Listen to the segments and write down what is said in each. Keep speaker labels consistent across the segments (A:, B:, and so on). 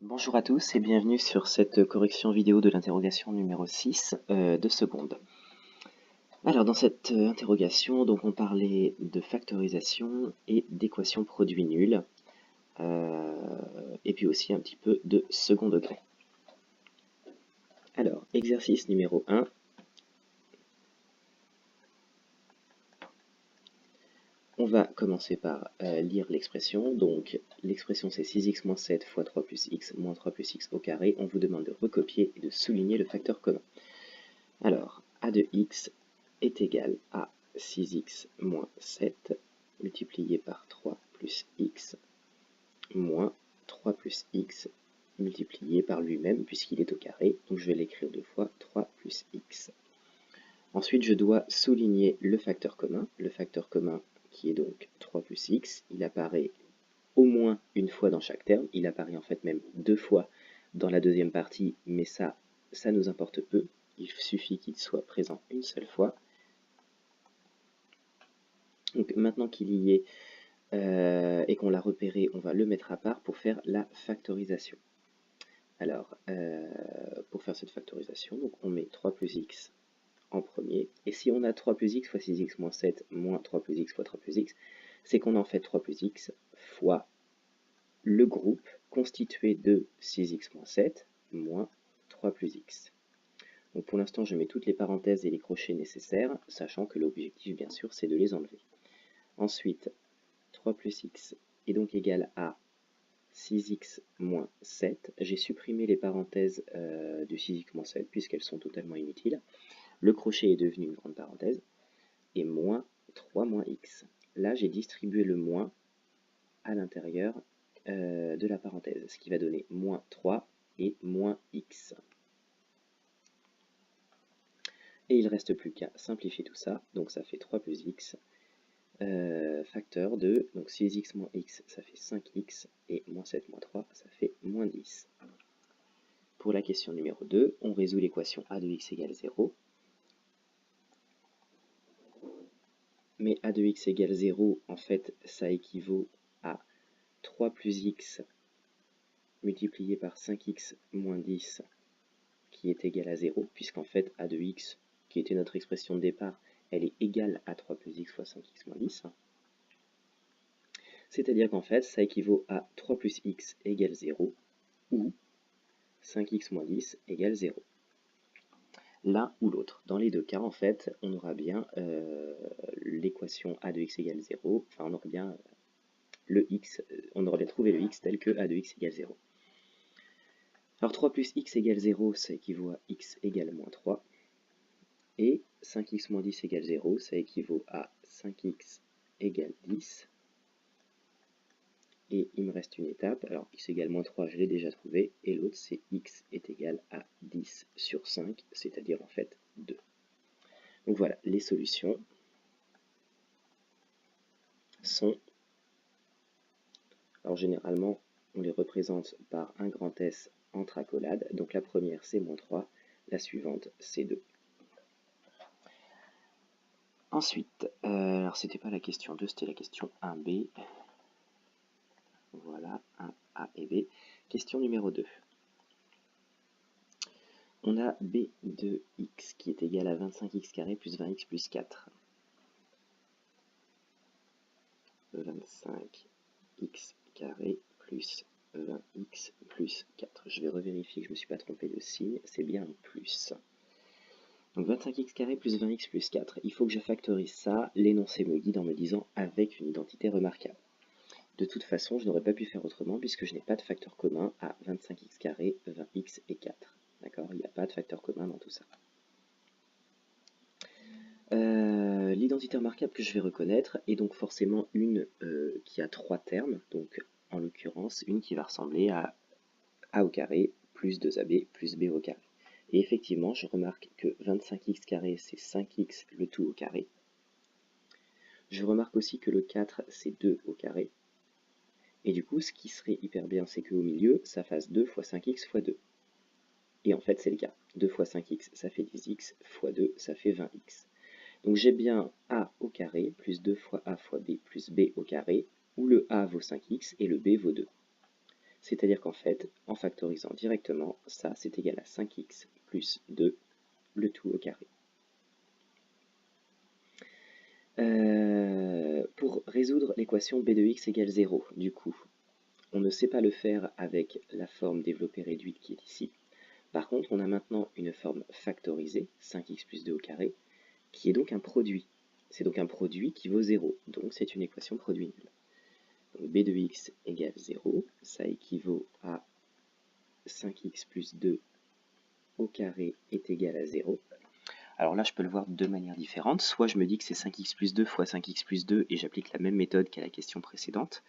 A: Bonjour à tous et bienvenue sur cette correction vidéo de l'interrogation numéro 6 de seconde. Alors dans cette interrogation, donc on parlait de factorisation et d'équation produit nul, et puis aussi un petit peu de second degré. Alors, exercice numéro 1. On va commencer par lire l'expression. Donc l'expression c'est 6x moins 7 fois 3 plus x moins 3 plus x au carré. On vous demande de recopier et de souligner le facteur commun. Alors, a de x est égal à 6x moins 7 multiplié par 3 plus x moins 3 plus x multiplié par lui-même puisqu'il est au carré. Donc je vais l'écrire deux fois, 3 plus x. Ensuite, je dois souligner le facteur commun. Le facteur commun qui est donc 3 plus x, il apparaît au moins une fois dans chaque terme. Il apparaît en fait même deux fois dans la deuxième partie, mais ça nous importe peu. Il suffit qu'il soit présent une seule fois. Donc maintenant qu'il y est et qu'on l'a repéré, on va le mettre à part pour faire la factorisation. Alors, pour faire cette factorisation, donc on met 3 plus x en premier. Et si on a 3 plus x fois 6x moins 7 moins 3 plus x fois 3 plus x, c'est qu'on en fait 3 plus x fois le groupe constitué de 6x moins 7 moins 3 plus x. Donc pour l'instant, je mets toutes les parenthèses et les crochets nécessaires, sachant que l'objectif, bien sûr, c'est de les enlever. Ensuite, 3 plus x est donc égal à 6x moins 7. J'ai supprimé les parenthèses du 6x moins 7, puisqu'elles sont totalement inutiles. Le crochet est devenu une grande parenthèse. Et moins 3 moins x. Là, j'ai distribué le moins à l'intérieur de la parenthèse, ce qui va donner moins 3 et moins x. Et il ne reste plus qu'à simplifier tout ça, donc ça fait 3 plus x, facteur de, donc 6x moins x, ça fait 5x, et moins 7 moins 3, ça fait moins 10. Pour la question numéro 2, on résout l'équation a de x égale 0. Mais a de x égale 0, en fait, ça équivaut à 3 plus x multiplié par 5x moins 10 qui est égal à 0, puisqu'en fait a de x, qui était notre expression de départ, elle est égale à 3 plus x fois 5x moins 10. C'est-à-dire qu'en fait, ça équivaut à 3 plus x égale 0, ou 5x moins 10 égale 0. L'un ou l'autre. Dans les deux cas, en fait, on aura bien l'équation a de x égale 0, enfin on aura bien le x, on aurait bien trouvé le x tel que a de x égale 0. Alors 3 plus x égale 0, ça équivaut à x égale moins 3. Et 5x moins 10 égale 0, ça équivaut à 5x égale 10. Et il me reste une étape. Alors x égale moins 3, je l'ai déjà trouvé. Et l'autre, c'est x est égal à 10 sur 5, c'est-à-dire en fait 2. Donc voilà, les solutions sont... Alors généralement, on les représente par un grand S entre accolades. Donc la première, c'est moins 3. La suivante, c'est 2. Ensuite, alors c'était pas la question 2, c'était la question 1b. Voilà, 1a et b. Question numéro 2. On a b de x qui est égal à 25x carré plus 20x plus 4. 25x carré plus 20x plus 4. Je vais revérifier que je ne me suis pas trompé de signe, c'est bien un plus. Donc 25x carré plus 20x plus 4. Il faut que je factorise ça. L'énoncé me guide en me disant avec une identité remarquable. De toute façon, je n'aurais pas pu faire autrement puisque je n'ai pas de facteur commun à 25x carré, 20x et 4. D'accord? Il n'y a pas de facteur commun dans tout ça. L'identité remarquable que je vais reconnaître est donc forcément une qui a trois termes. Donc en l'occurrence, une qui va ressembler à a au carré plus 2ab plus b au carré. Et effectivement, je remarque que 25x carré, c'est 5x le tout au carré. Je remarque aussi que le 4, c'est 2 au carré. Et du coup, ce qui serait hyper bien, c'est qu'au milieu, ça fasse 2 fois 5x fois 2. Et en fait, c'est le cas. 2 fois 5x, ça fait 10x, fois 2, ça fait 20x. Donc j'ai bien a au carré, plus 2 fois a fois b, plus b au carré, où le a vaut 5x et le b vaut 2. C'est-à-dire qu'en fait, en factorisant directement, ça c'est égal à 5x plus 2, le tout au carré. Pour résoudre l'équation b de x égale 0, du coup, on ne sait pas le faire avec la forme développée réduite qui est ici. Par contre, on a maintenant une forme factorisée, 5x plus 2 au carré, qui est donc un produit. C'est donc un produit qui vaut 0, donc c'est une équation produit nulle. Donc b de x égale 0, ça équivaut à 5x plus 2 au carré est égal à 0. Alors là, je peux le voir de deux manières différentes. Soit je me dis que c'est 5x plus 2 fois 5x plus 2 et j'applique la même méthode qu'à la question précédente.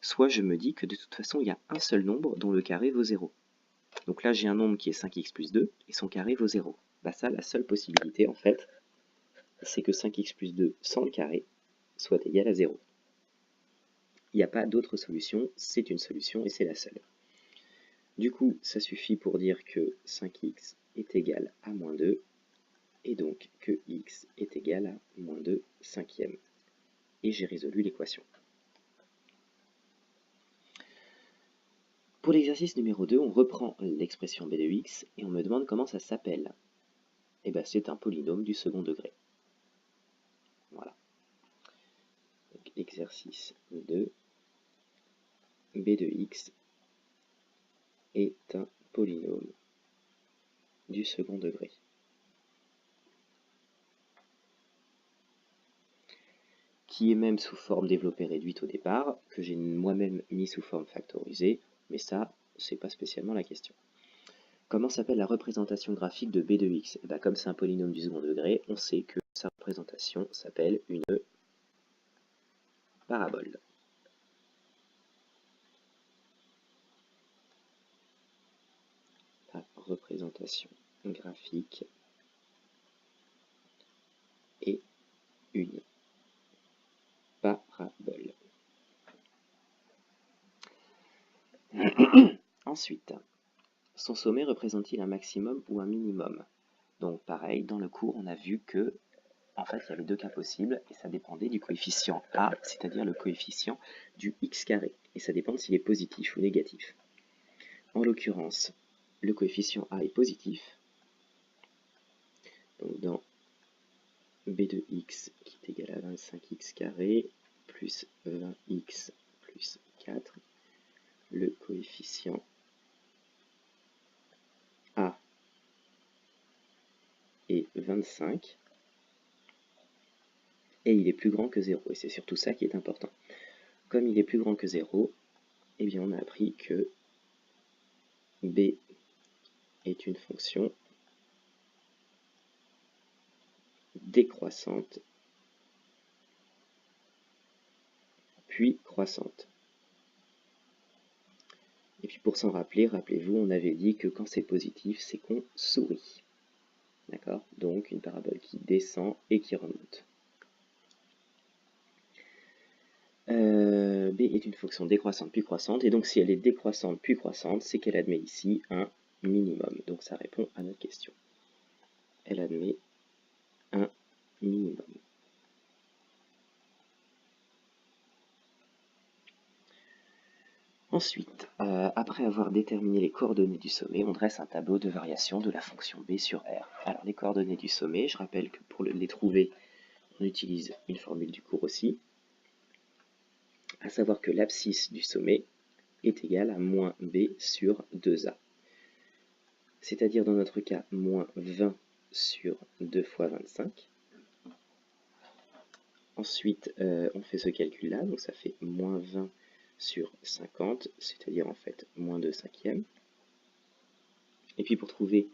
A: Soit je me dis que de toute façon, il y a un seul nombre dont le carré vaut 0. Donc là, j'ai un nombre qui est 5x plus 2 et son carré vaut 0. Bah ça, la seule possibilité, en fait, c'est que 5x plus 2 sans le carré soit égal à 0. Il n'y a pas d'autre solution, c'est une solution et c'est la seule. Du coup, ça suffit pour dire que 5x est égal à moins 2, et donc que x est égal à moins 2 cinquièmes. Et j'ai résolu l'équation. Pour l'exercice numéro 2, on reprend l'expression b de x et on me demande comment ça s'appelle. Et bien c'est un polynôme du second degré. Voilà. Donc, exercice 2, b de x est un polynôme du second degré. Qui est même sous forme développée réduite au départ, que j'ai moi-même mis sous forme factorisée, mais ça, c'est pas spécialement la question. Comment s'appelle la représentation graphique de b de x? Comme c'est un polynôme du second degré, on sait que sa représentation s'appelle une parabole. La représentation graphique est une parabole. Ensuite, son sommet représente-t-il un maximum ou un minimum? Donc pareil, dans le cours, on a vu que en fait, il y avait deux cas possibles et ça dépendait du coefficient a, c'est-à-dire le coefficient du x carré. Et ça dépend s'il est positif ou négatif. En l'occurrence, le coefficient a est positif. Donc dans b de x qui est égal à 25x carré plus 20x plus 4, le coefficient a est 25 et il est plus grand que 0. Et c'est surtout ça qui est important. Comme il est plus grand que 0, eh bien on a appris que b est une fonction décroissante puis croissante. Et puis pour s'en rappeler, rappelez-vous, on avait dit que quand c'est positif, c'est qu'on sourit. D'accord? Donc une parabole qui descend et qui remonte. B est une fonction décroissante puis croissante, et donc si elle est décroissante puis croissante, c'est qu'elle admet ici un minimum. Donc ça répond à notre question. Elle admet un minimum. Ensuite, après avoir déterminé les coordonnées du sommet, on dresse un tableau de variation de la fonction b sur R. Alors les coordonnées du sommet, je rappelle que pour les trouver, on utilise une formule du cours aussi, à savoir que l'abscisse du sommet est égale à moins b sur 2a. C'est-à-dire dans notre cas, moins 20 sur 2 fois 25. Ensuite, on fait ce calcul-là, donc ça fait moins 20 sur 50, c'est-à-dire en fait moins 2 cinquièmes. Et puis pour trouver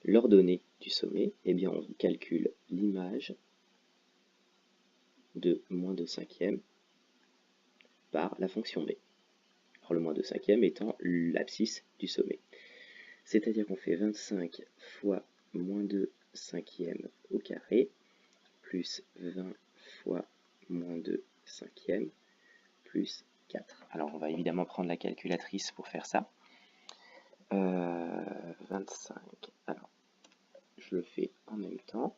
A: l'ordonnée du sommet, eh bien on calcule l'image de moins 2 cinquièmes par la fonction b. Alors le moins 2 cinquièmes étant l'abscisse du sommet. C'est-à-dire qu'on fait 25 fois moins 2 cinquièmes au carré, plus 20 fois moins 2 cinquièmes, plus 4. Alors on va évidemment prendre la calculatrice pour faire ça. 25, alors je le fais en même temps.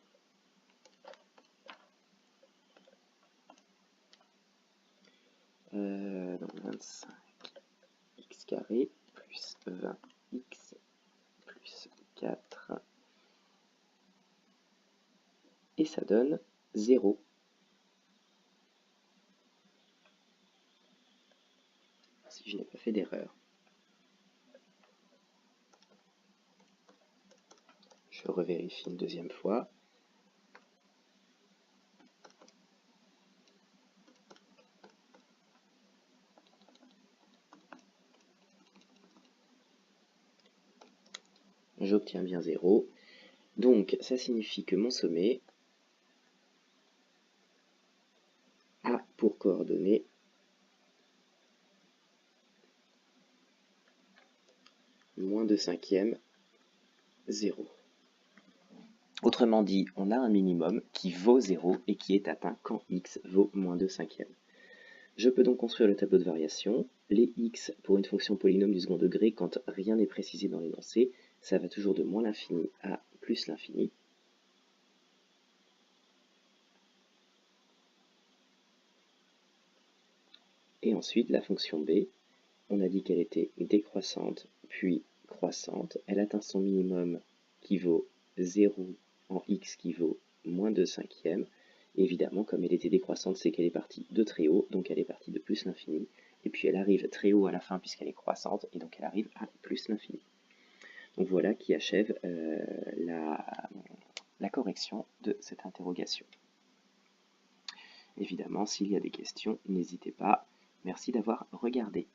A: Donc 25 x carré plus 20x plus 4. Et ça donne 0. Si je n'ai pas fait d'erreur. Je revérifie une deuxième fois. J'obtiens bien 0. Donc, ça signifie que mon sommet a pour coordonnée moins 2/5, 0. Autrement dit, on a un minimum qui vaut 0 et qui est atteint quand x vaut moins 2/5. Je peux donc construire le tableau de variation. Les x pour une fonction polynôme du second degré, quand rien n'est précisé dans l'énoncé, ça va toujours de moins l'infini à plus l'infini. Et ensuite, la fonction b, on a dit qu'elle était décroissante, puis croissante. Elle atteint son minimum qui vaut 0 en x qui vaut moins 2/5. Évidemment, comme elle était décroissante, c'est qu'elle est partie de très haut, donc elle est partie de plus l'infini. Et puis elle arrive très haut à la fin puisqu'elle est croissante, et donc elle arrive à plus l'infini. Donc voilà qui achève la correction de cette interrogation. Évidemment, s'il y a des questions, n'hésitez pas. Merci d'avoir regardé.